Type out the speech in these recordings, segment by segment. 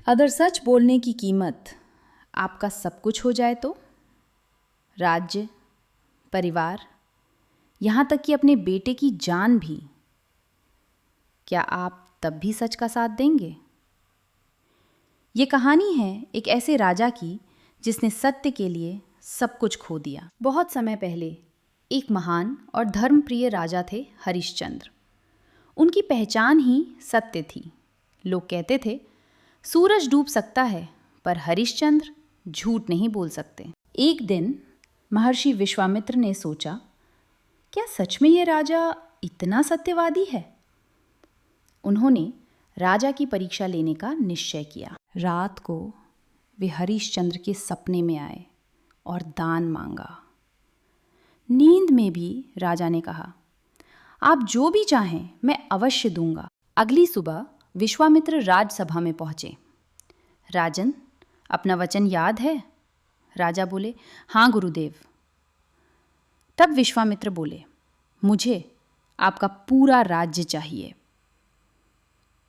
अगर सच बोलने की कीमत आपका सब कुछ हो जाए तो? राज्य, परिवार, यहाँ तक कि अपने बेटे की जान भी, क्या आप तब भी सच का साथ देंगे? ये कहानी है एक ऐसे राजा की जिसने सत्य के लिए सब कुछ खो दिया। बहुत समय पहले एक महान और धर्मप्रिय राजा थे हरिश्चंद्र। उनकी पहचान ही सत्य थी। लोग कहते थे सूरज डूब सकता है पर हरिश्चंद्र झूठ नहीं बोल सकते। एक दिन महर्षि विश्वामित्र ने सोचा, क्या सच में ये राजा इतना सत्यवादी है? उन्होंने राजा की परीक्षा लेने का निश्चय किया। रात को वे हरिश्चंद्र के सपने में आए और दान मांगा। नींद में भी राजा ने कहा, आप जो भी चाहें मैं अवश्य दूंगा। अगली सुबह विश्वामित्र राजसभा में पहुंचे। राजन, अपना वचन याद है? राजा बोले, हाँ गुरुदेव। तब विश्वामित्र बोले, मुझे आपका पूरा राज्य चाहिए।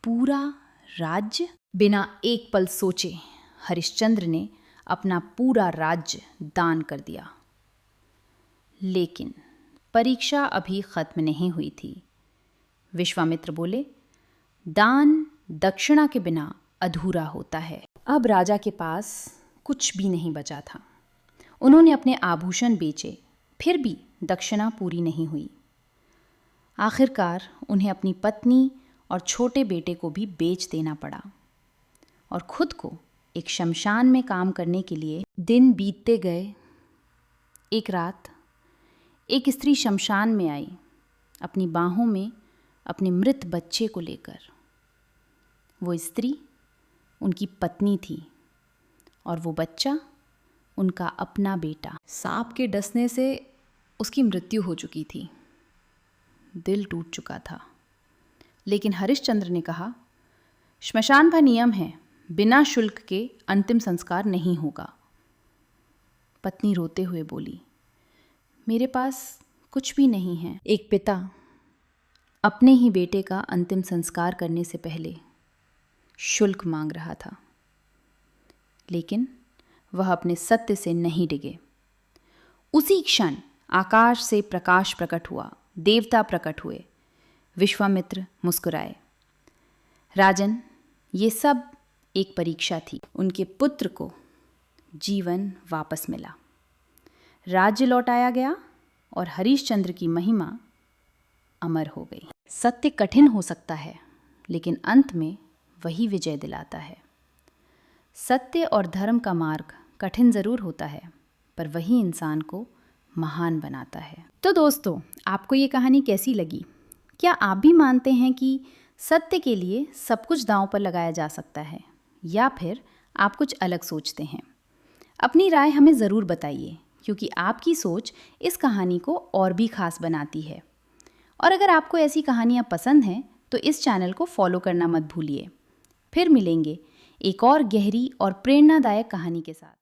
पूरा राज्य? बिना एक पल सोचे हरिश्चंद्र ने अपना पूरा राज्य दान कर दिया। लेकिन परीक्षा अभी खत्म नहीं हुई थी। विश्वामित्र बोले, दान दक्षिणा के बिना अधूरा होता है। अब राजा के पास कुछ भी नहीं बचा था। उन्होंने अपने आभूषण बेचे, फिर भी दक्षिणा पूरी नहीं हुई। आखिरकार उन्हें अपनी पत्नी और छोटे बेटे को भी बेच देना पड़ा और खुद को एक शमशान में काम करने के लिए दिन बीतते गए। एक रात एक स्त्री शमशान में आई, अपनी बाहों में अपने मृत बच्चे को लेकर। वो स्त्री उनकी पत्नी थी और वो बच्चा उनका अपना बेटा। सांप के डसने से उसकी मृत्यु हो चुकी थी। दिल टूट चुका था। लेकिन हरिश्चंद्र ने कहा, श्मशान का नियम है, बिना शुल्क के अंतिम संस्कार नहीं होगा। पत्नी रोते हुए बोली, मेरे पास कुछ भी नहीं है। एक पिता अपने ही बेटे का अंतिम संस्कार करने से पहले शुल्क मांग रहा था, लेकिन वह अपने सत्य से नहीं डिगे। उसी क्षण आकाश से प्रकाश प्रकट हुआ, देवता प्रकट हुए। विश्वामित्र मुस्कुराए। राजन, ये सब एक परीक्षा थी। उनके पुत्र को जीवन वापस मिला, राज्य लौटाया गया और हरिश्चंद्र की महिमा अमर हो गई। सत्य कठिन हो सकता है, लेकिन अंत में वही विजय दिलाता है। सत्य और धर्म का मार्ग कठिन ज़रूर होता है, पर वही इंसान को महान बनाता है। तो दोस्तों, आपको ये कहानी कैसी लगी? क्या आप भी मानते हैं कि सत्य के लिए सब कुछ दांव पर लगाया जा सकता है, या फिर आप कुछ अलग सोचते हैं? अपनी राय हमें ज़रूर बताइए, क्योंकि आपकी सोच इस कहानी को और भी ख़ास बनाती है। और अगर आपको ऐसी कहानियाँ पसंद हैं तो इस चैनल को फॉलो करना मत भूलिए। फिर मिलेंगे एक और गहरी और प्रेरणादायक कहानी के साथ।